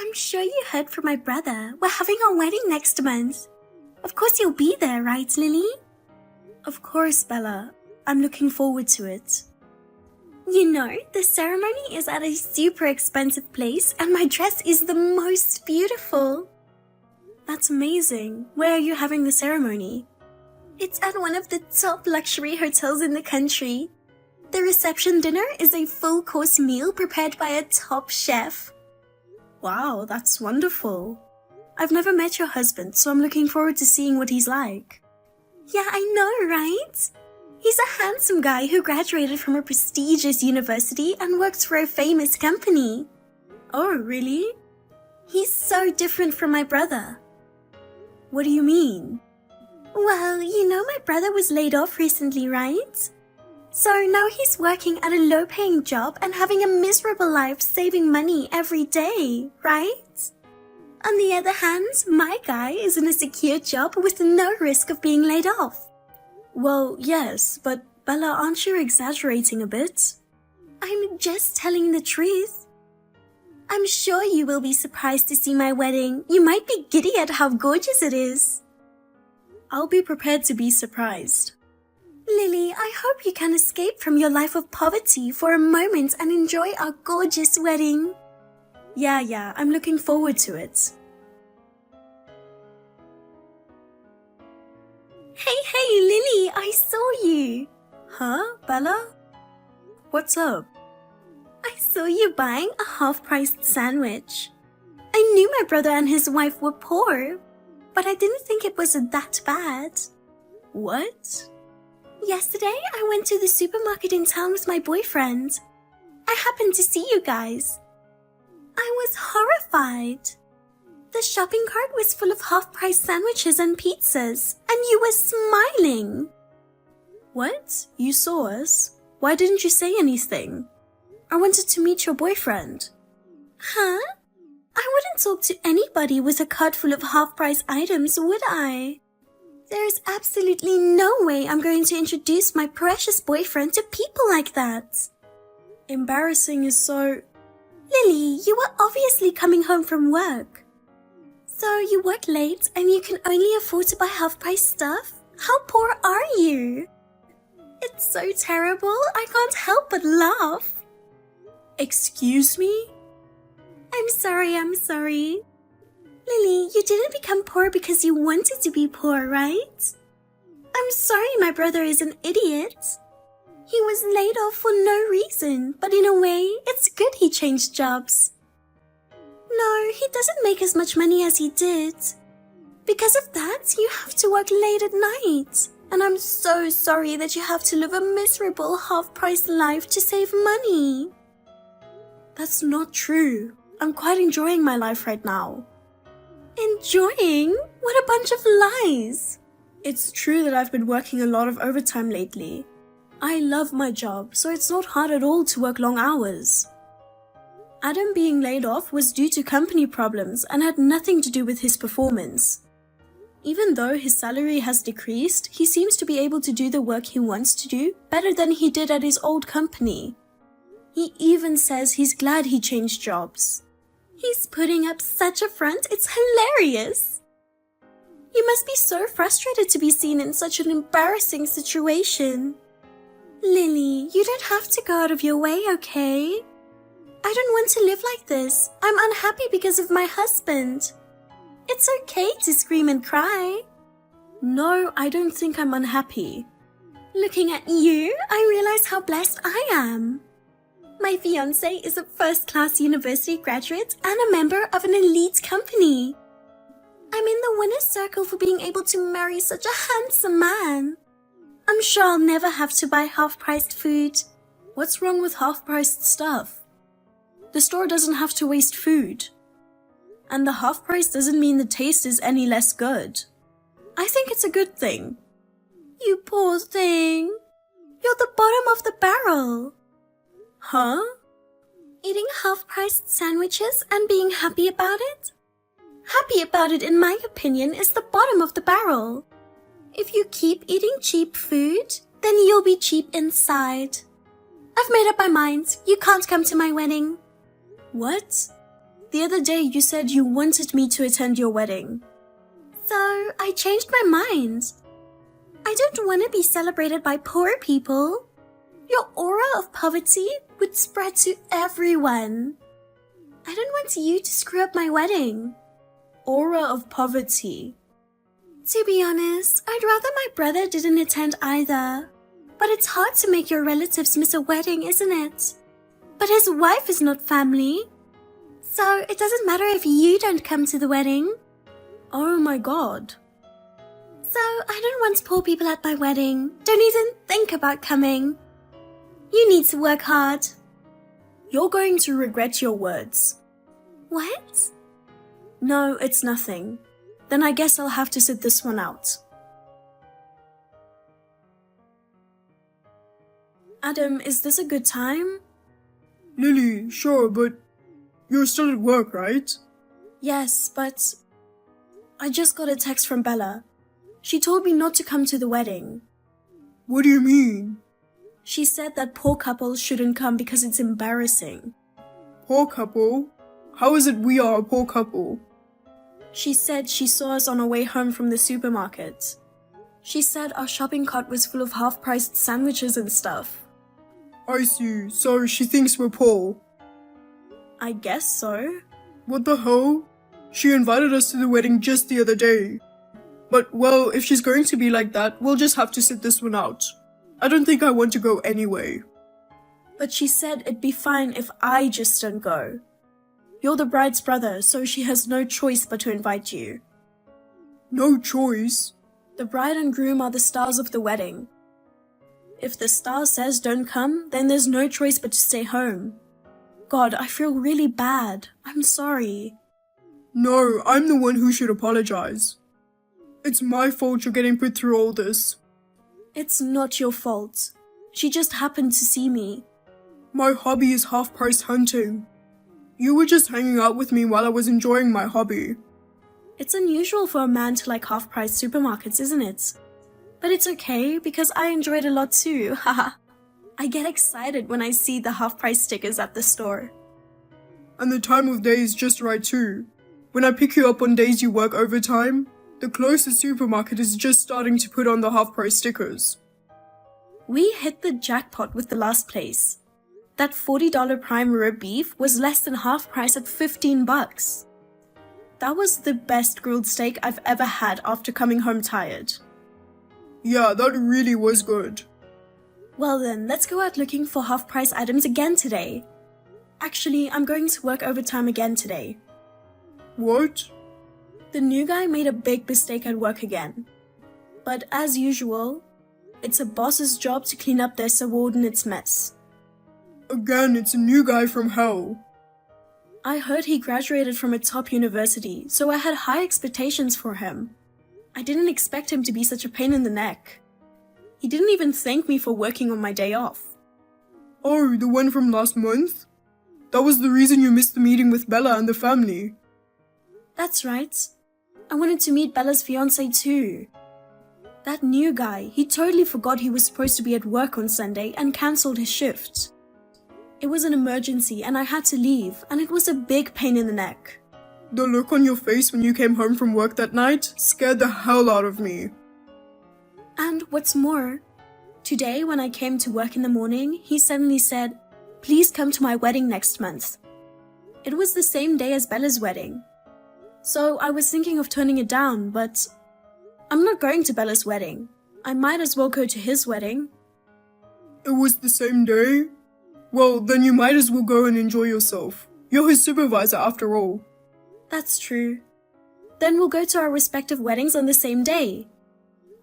I'm sure you heard from my brother. We're having our wedding next month. Of course you'll be there, right, Lily? Of course, Bella. I'm looking forward to it. You know, the ceremony is at a super expensive place and my dress is the most beautiful. That's amazing. Where are you having the ceremony? It's at one of the top luxury hotels in the country. The reception dinner is a full-course meal prepared by a top chef. Wow, that's wonderful. I've never met your husband, so I'm looking forward to seeing what he's like. Yeah, I know, right? He's a handsome guy who graduated from a prestigious university and works for a famous company. Oh, really? He's so different from my brother. What do you mean? Well, you know my brother was laid off recently, right? So now he's working at a low-paying job and having a miserable life saving money every day, right? On the other hand, my guy is in a secure job with no risk of being laid off. Well, yes, but Bella, aren't you exaggerating a bit? I'm just telling the truth. I'm sure you will be surprised to see my wedding. You might be giddy at how gorgeous it is. I'll be prepared to be surprised. Lily, I hope you can escape from your life of poverty for a moment and enjoy our gorgeous wedding. Yeah, I'm looking forward to it. Hey, Lily, I saw you. Huh, Bella? What's up? I saw you buying a half-priced sandwich. I knew my brother and his wife were poor, but I didn't think it was that bad. What? Yesterday, I went to the supermarket in town with my boyfriend. I happened to see you guys. I was horrified. The shopping cart was full of half-price sandwiches and pizzas, and you were smiling. What? You saw us? Why didn't you say anything? I wanted to meet your boyfriend. Huh? I wouldn't talk to anybody with a cart full of half-price items, would I? There's absolutely no way I'm going to introduce my precious boyfriend to people like that. Embarrassing is so... Lily, you were obviously coming home from work. So you work late and you can only afford to buy half-price stuff? How poor are you? It's so terrible, I can't help but laugh. Excuse me? I'm sorry. Lily, you didn't become poor because you wanted to be poor, right? I'm sorry my brother is an idiot. He was laid off for no reason, but in a way, it's good he changed jobs. No, he doesn't make as much money as he did. Because of that, you have to work late at night. And I'm so sorry that you have to live a miserable half-price life to save money. That's not true. I'm quite enjoying my life right now. Enjoying? What a bunch of lies. It's true that I've been working a lot of overtime lately. I love my job, so it's not hard at all to work long hours. Adam being laid off was due to company problems and had nothing to do with his performance. Even though his salary has decreased, he seems to be able to do the work he wants to do better than he did at his old company. He even says he's glad he changed jobs. He's putting up such a front, it's hilarious. You must be so frustrated to be seen in such an embarrassing situation. Lily, you don't have to go out of your way, okay? I don't want to live like this. I'm unhappy because of my husband. It's okay to scream and cry. No, I don't think I'm unhappy. Looking at you, I realize how blessed I am. My fiancé is a first-class university graduate and a member of an elite company. I'm in the winner's circle for being able to marry such a handsome man. I'm sure I'll never have to buy half-priced food. What's wrong with half-priced stuff? The store doesn't have to waste food. And the half price doesn't mean the taste is any less good. I think it's a good thing. You poor thing. You're the bottom of the barrel. Huh? Eating half-priced sandwiches and being happy about it? Happy about it, in my opinion, is the bottom of the barrel. If you keep eating cheap food, then you'll be cheap inside. I've made up my mind. You can't come to my wedding. What? The other day you said you wanted me to attend your wedding. So I changed my mind. I don't want to be celebrated by poor people. Your aura of poverty would spread to everyone. I don't want you to screw up my wedding. Aura of poverty. To be honest, I'd rather my brother didn't attend either. But it's hard to make your relatives miss a wedding, isn't it? But his wife is not family. So it doesn't matter if you don't come to the wedding. Oh my god. So I don't want poor people at my wedding. Don't even think about coming. You need to work hard. You're going to regret your words. What? No, it's nothing. Then I guess I'll have to sit this one out. Adam, is this a good time? Lily, sure, but you're still at work, right? Yes, but I just got a text from Bella. She told me not to come to the wedding. What do you mean? She said that poor couples shouldn't come because it's embarrassing. Poor couple? How is it we are a poor couple? She said she saw us on our way home from the supermarket. She said our shopping cart was full of half-priced sandwiches and stuff. I see, so she thinks we're poor. I guess so. What the hell? She invited us to the wedding just the other day. But, well, if she's going to be like that, we'll just have to sit this one out. I don't think I want to go anyway. But she said it'd be fine if I just don't go. You're the bride's brother, so she has no choice but to invite you. No choice? The bride and groom are the stars of the wedding. If the star says don't come, then there's no choice but to stay home. God, I feel really bad. I'm sorry. No, I'm the one who should apologize. It's my fault you're getting put through all this. It's not your fault. She just happened to see me. My hobby is half-price hunting. You were just hanging out with me while I was enjoying my hobby. It's unusual for a man to like half-price supermarkets, isn't it? But it's okay, because I enjoyed a lot too, haha. I get excited when I see the half-price stickers at the store. And the time of day is just right too. When I pick you up on days you work overtime, the closest supermarket is just starting to put on the half-price stickers. We hit the jackpot with the last place. That $40 prime rib beef was less than half price at $15. That was the best grilled steak I've ever had after coming home tired. Yeah, that really was good. Well then, let's go out looking for half-price items again today. Actually, I'm going to work overtime again today. What? The new guy made a big mistake at work again. But as usual, it's a boss's job to clean up their subordinate's mess. Again, it's a new guy from hell. I heard he graduated from a top university, so I had high expectations for him. I didn't expect him to be such a pain in the neck. He didn't even thank me for working on my day off. Oh, the one from last month? That was the reason you missed the meeting with Bella and the family. That's right. I wanted to meet Bella's fiancé too. That new guy, he totally forgot he was supposed to be at work on Sunday and cancelled his shift. It was an emergency and I had to leave, and it was a big pain in the neck. The look on your face when you came home from work that night scared the hell out of me. And what's more, today when I came to work in the morning, he suddenly said, "Please come to my wedding next month." It was the same day as Bella's wedding. So I was thinking of turning it down, but I'm not going to Bella's wedding. I might as well go to his wedding. It was the same day? Well, then you might as well go and enjoy yourself. You're his supervisor after all. That's true. Then we'll go to our respective weddings on the same day.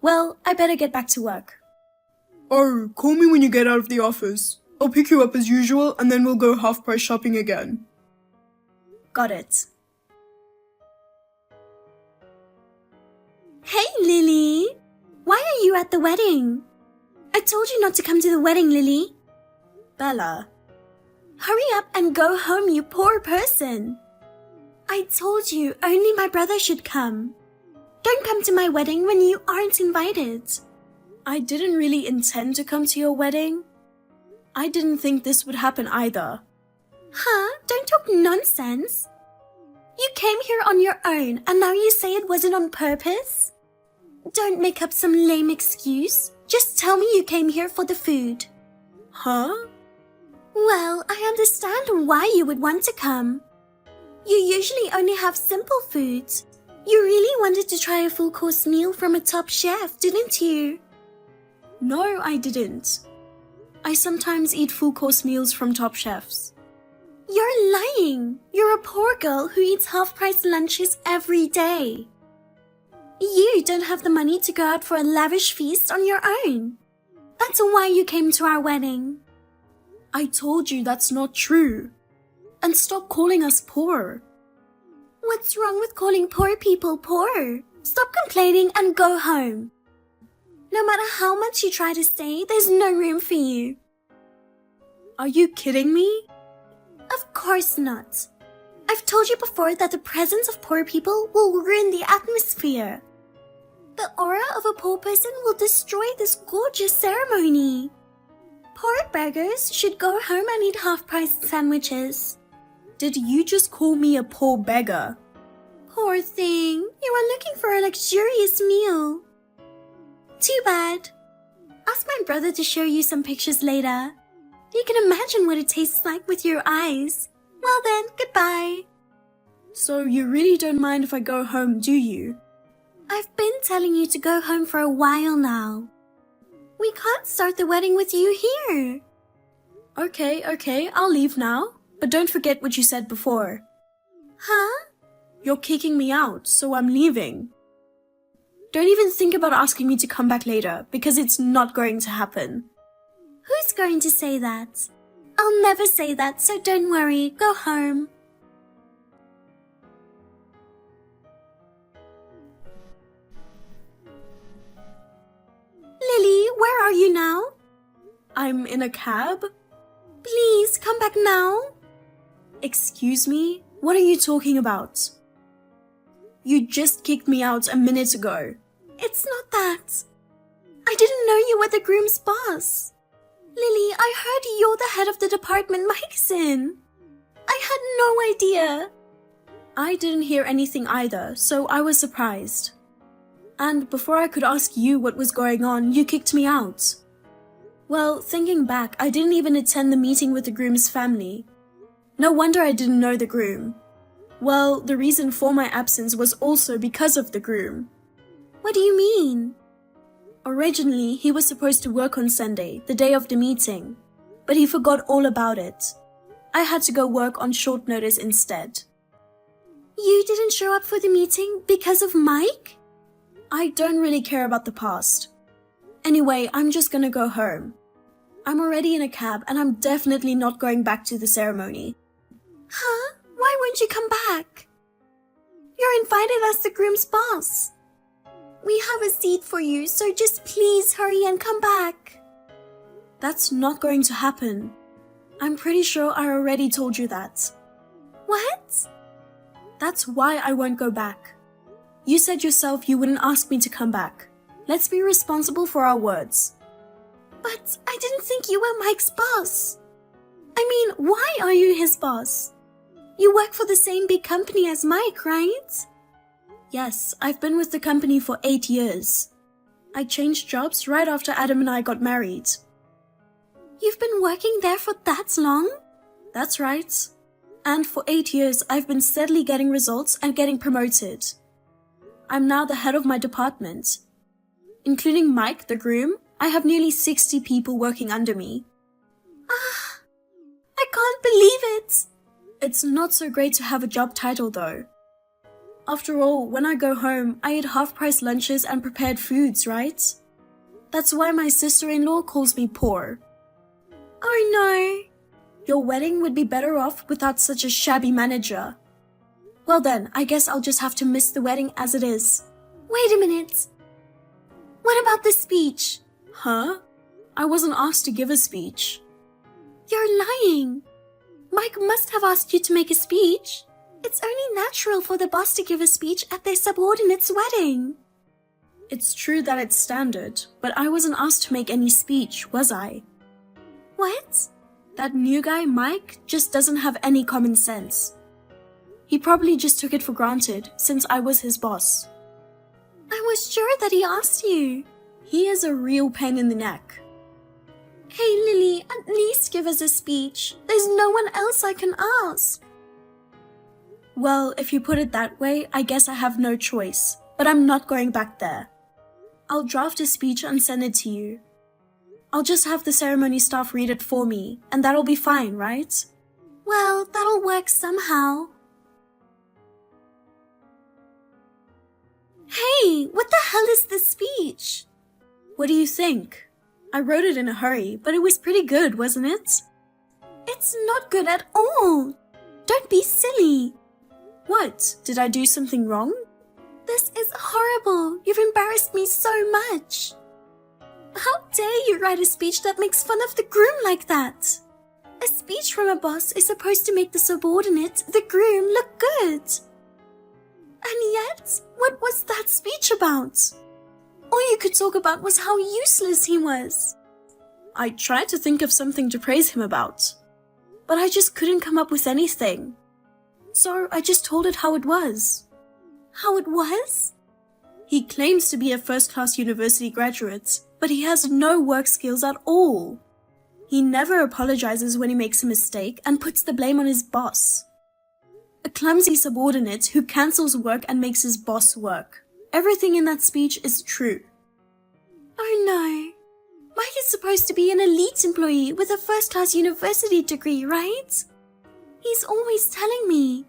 Well, I better get back to work. Oh, call me when you get out of the office. I'll pick you up as usual and then we'll go half-price shopping again. Got it. Hey, Lily! Why are you at the wedding? I told you not to come to the wedding, Lily. Bella. Hurry up and go home, you poor person. I told you only my brother should come. Don't come to my wedding when you aren't invited. I didn't really intend to come to your wedding. I didn't think this would happen either. Huh? Don't talk nonsense. You came here on your own, and now you say it wasn't on purpose? Don't make up some lame excuse. Just tell me you came here for the food. Huh? Well, I understand why you would want to come. You usually only have simple foods. You really wanted to try a full-course meal from a top chef, didn't you? No, I didn't. I sometimes eat full-course meals from top chefs. You're lying. You're a poor girl who eats half-price lunches every day. You don't have the money to go out for a lavish feast on your own. That's why you came to our wedding. I told you that's not true. And stop calling us poor. What's wrong with calling poor people poor? Stop complaining and go home. No matter how much you try to stay, there's no room for you. Are you kidding me? Of course not. I've told you before that the presence of poor people will ruin the atmosphere. The aura of a poor person will destroy this gorgeous ceremony. Poor beggars should go home and eat half-priced sandwiches. Did you just call me a poor beggar? Poor thing, you were looking for a luxurious meal. Too bad. Ask my brother to show you some pictures later. You can imagine what it tastes like with your eyes. Well then, goodbye. So you really don't mind if I go home, do you? I've been telling you to go home for a while now. We can't start the wedding with you here. Okay, I'll leave now. But don't forget what you said before. Huh? You're kicking me out, so I'm leaving. Don't even think about asking me to come back later, because it's not going to happen. Who's going to say that? I'll never say that, so don't worry. Go home. Lily, where are you now? I'm in a cab? Please, come back now. Excuse me? What are you talking about? You just kicked me out a minute ago. It's not that. I didn't know you were the groom's boss. Lily, I heard you're the head of the department Mike's in. I had no idea. I didn't hear anything either, so I was surprised. And before I could ask you what was going on, you kicked me out. Well, thinking back, I didn't even attend the meeting with the groom's family. No wonder I didn't know the groom. Well, the reason for my absence was also because of the groom. What do you mean? Originally, he was supposed to work on Sunday, the day of the meeting, but he forgot all about it. I had to go work on short notice instead. You didn't show up for the meeting because of Mike? I don't really care about the past. Anyway, I'm just gonna go home. I'm already in a cab and I'm definitely not going back to the ceremony. Huh? Why won't you come back? You're invited as the groom's boss. We have a seat for you, so just please hurry and come back. That's not going to happen. I'm pretty sure I already told you that. What? That's why I won't go back. You said yourself you wouldn't ask me to come back. Let's be responsible for our words. But I didn't think you were Mike's boss. I mean, why are you his boss? You work for the same big company as Mike, right? Yes, I've been with the company for 8 years. I changed jobs right after Adam and I got married. You've been working there for that long? That's right. And for 8 years, I've been steadily getting results and getting promoted. I'm now the head of my department. Including Mike, the groom, I have nearly 60 people working under me. Ah, I can't believe it. It's not so great to have a job title though. After all, when I go home, I eat half-price lunches and prepared foods, right? That's why my sister-in-law calls me poor. Oh no. Your wedding would be better off without such a shabby manager. Well then, I guess I'll just have to miss the wedding as it is. Wait a minute. What about the speech? Huh? I wasn't asked to give a speech. You're lying. Mike must have asked you to make a speech. It's only natural for the boss to give a speech at their subordinate's wedding. It's true that it's standard, but I wasn't asked to make any speech, was I? What? That new guy, Mike, just doesn't have any common sense. He probably just took it for granted since I was his boss. I was sure that he asked you. He is a real pain in the neck. Hey Lily, at least give us a speech. There's no one else I can ask. Well, if you put it that way, I guess I have no choice, but I'm not going back there. I'll draft a speech and send it to you. I'll just have the ceremony staff read it for me, and that'll be fine, right? Well, that'll work somehow. Hey, what the hell is this speech? What do you think? I wrote it in a hurry, but it was pretty good, wasn't it? It's not good at all. Don't be silly. What? Did I do something wrong? This is horrible. You've embarrassed me so much. How dare you write a speech that makes fun of the groom like that? A speech from a boss is supposed to make the subordinate, the groom, look good. And yet, what was that speech about? All you could talk about was how useless he was. I tried to think of something to praise him about, but I just couldn't come up with anything. So I just told it how it was. How it was? He claims to be a first-class university graduate, but he has no work skills at all. He never apologizes when he makes a mistake and puts the blame on his boss. A clumsy subordinate who cancels work and makes his boss work. Everything in that speech is true. Oh no. Mike is supposed to be an elite employee with a first-class university degree, right? He's always telling me.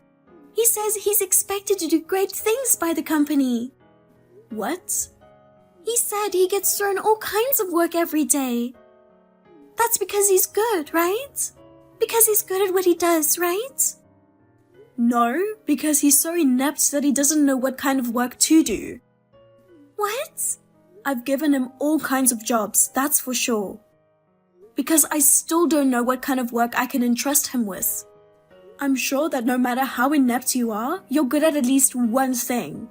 He says he's expected to do great things by the company. What? He said he gets thrown all kinds of work every day. That's because he's good, right? Because he's good at what he does, right? No, because he's so inept that he doesn't know what kind of work to do. What? I've given him all kinds of jobs, that's for sure. Because I still don't know what kind of work I can entrust him with. I'm sure that no matter how inept you are, you're good at least one thing.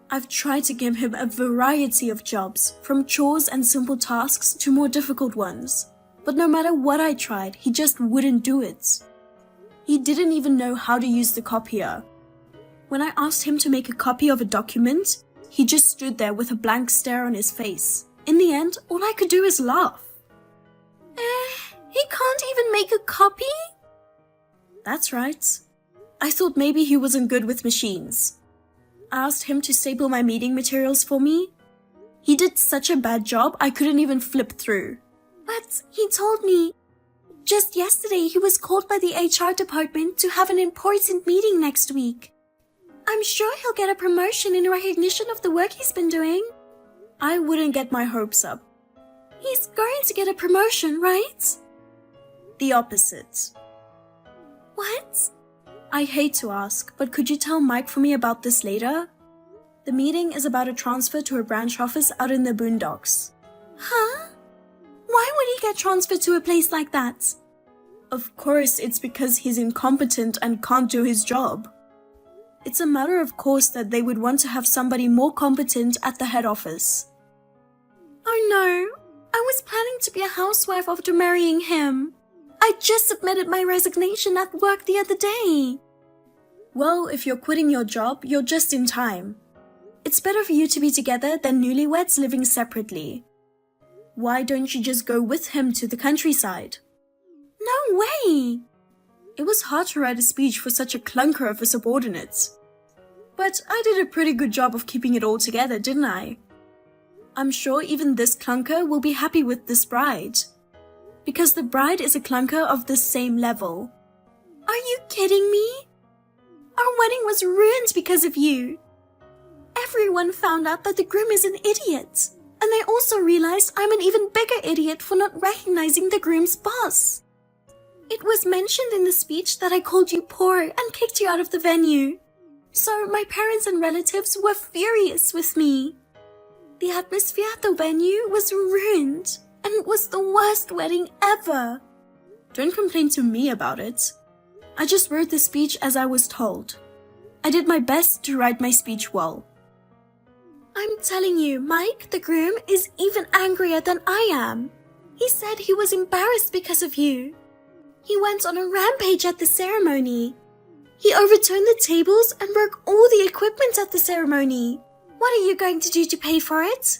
I've tried to give him a variety of jobs, from chores and simple tasks to more difficult ones. But no matter what I tried, he just wouldn't do it. He didn't even know how to use the copier. When I asked him to make a copy of a document, he just stood there with a blank stare on his face. In the end, all I could do is laugh. He can't even make a copy? That's right. I thought maybe he wasn't good with machines. I asked him to staple my meeting materials for me. He did such a bad job, I couldn't even flip through. But he told me just yesterday he was called by the HR department to have an important meeting next week. I'm sure he'll get a promotion in recognition of the work he's been doing. I wouldn't get my hopes up. He's going to get a promotion, right? The opposite. What? I hate to ask, but could you tell Mike for me about this later? The meeting is about a transfer to a branch office out in the boondocks. Huh? Why would he get transferred to a place like that? Of course, it's because he's incompetent and can't do his job. It's a matter of course that they would want to have somebody more competent at the head office. Oh no, I was planning to be a housewife after marrying him. I just submitted my resignation at work the other day. Well, if you're quitting your job, you're just in time. It's better for you to be together than newlyweds living separately. Why don't you just go with him to the countryside? No way! It was hard to write a speech for such a clunker of a subordinate. But I did a pretty good job of keeping it all together, didn't I? I'm sure even this clunker will be happy with this bride. Because the bride is a clunker of the same level. Are you kidding me? Our wedding was ruined because of you. Everyone found out that the groom is an idiot. And they also realized I'm an even bigger idiot for not recognizing the groom's boss. It was mentioned in the speech that I called you poor and kicked you out of the venue. So my parents and relatives were furious with me. The atmosphere at the venue was ruined, and it was the worst wedding ever. Don't complain to me about it. I just wrote the speech as I was told. I did my best to write my speech well. I'm telling you, Mike, the groom, is even angrier than I am. He said he was embarrassed because of you. He went on a rampage at the ceremony. He overturned the tables and broke all the equipment at the ceremony. What are you going to do to pay for it?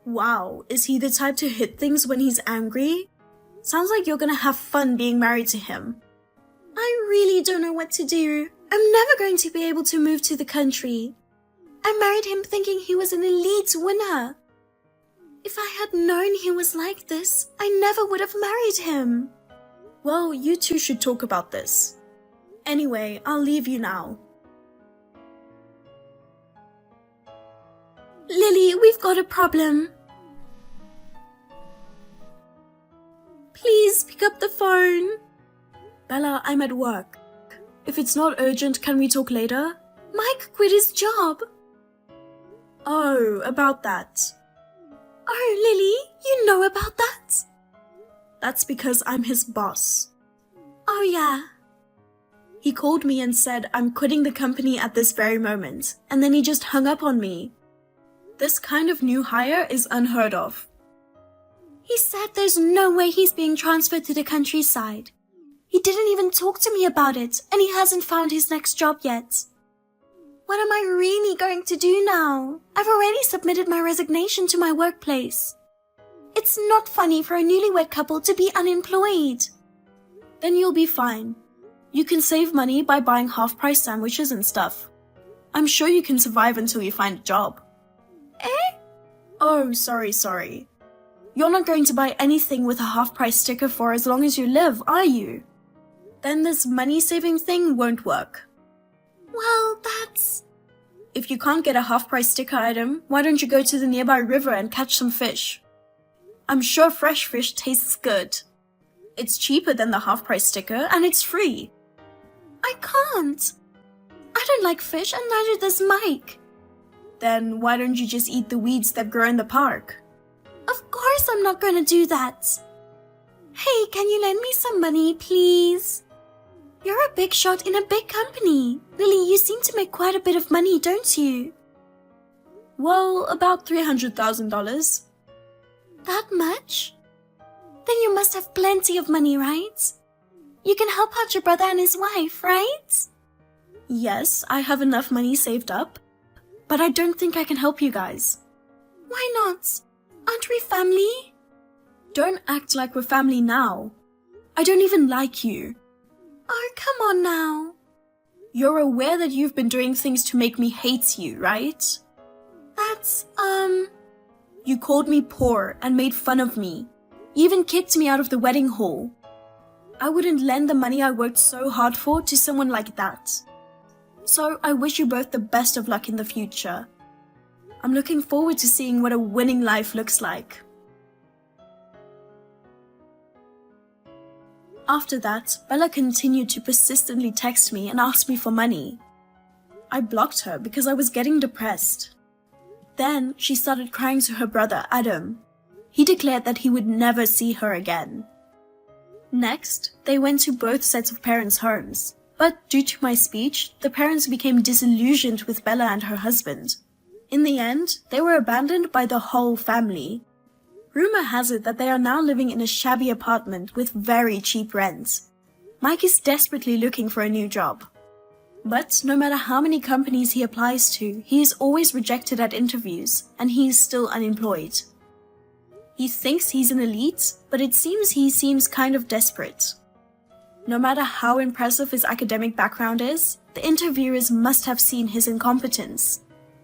Wow, is he the type to hit things when he's angry? Sounds like you're gonna have fun being married to him. I really don't know what to do. I'm never going to be able to move to the country. I married him thinking he was an elite winner. If I had known he was like this, I never would have married him. Well, you two should talk about this. Anyway, I'll leave you now. Lily, we've got a problem. Please pick up the phone. Bella, I'm at work. If it's not urgent, can we talk later? Mike quit his job. Oh, about that. Oh, Lily, you know about that? That's because I'm his boss. Oh, yeah. He called me and said I'm quitting the company at this very moment, and then he just hung up on me. This kind of new hire is unheard of. He said there's no way he's being transferred to the countryside. He didn't even talk to me about it, and he hasn't found his next job yet. What am I really going to do now? I've already submitted my resignation to my workplace. It's not funny for a newlywed couple to be unemployed. Then you'll be fine. You can save money by buying half-price sandwiches and stuff. I'm sure you can survive until you find a job. Eh? Oh, sorry. You're not going to buy anything with a half-price sticker for as long as you live, are you? Then this money-saving thing won't work. Well, that's... If you can't get a half-price sticker item, why don't you go to the nearby river and catch some fish? I'm sure fresh fish tastes good. It's cheaper than the half-price sticker, and it's free. I can't. I don't like fish, and neither does Mike. Then why don't you just eat the weeds that grow in the park? Of course I'm not going to do that. Hey, can you lend me some money, please? You're a big shot in a big company. Lily, you seem to make quite a bit of money, don't you? Well, about $300,000. That much? Then you must have plenty of money, right? You can help out your brother and his wife, right? Yes, I have enough money saved up, but I don't think I can help you guys. Why not? Aren't we family? Don't act like we're family now. I don't even like you. Oh, come on now. You're aware that you've been doing things to make me hate you, right? That's, You called me poor and made fun of me. You even kicked me out of the wedding hall. I wouldn't lend the money I worked so hard for to someone like that. So I wish you both the best of luck in the future. I'm looking forward to seeing what a winning life looks like. After that, Bella continued to persistently text me and ask me for money. I blocked her because I was getting depressed. Then she started crying to her brother, Adam. He declared that he would never see her again. Next, they went to both sets of parents' homes, but due to my speech, the parents became disillusioned with Bella and her husband. In the end, they were abandoned by the whole family. Rumor has it that they are now living in a shabby apartment with very cheap rent. Mike is desperately looking for a new job. But no matter how many companies he applies to, he is always rejected at interviews, and he is still unemployed. He thinks he's an elite, but it seems he seems kind of desperate. No matter how impressive his academic background is, the interviewers must have seen his incompetence.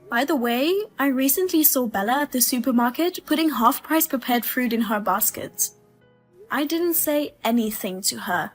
By the way, I recently saw Bella at the supermarket putting half-price prepared food in her basket. I didn't say anything to her.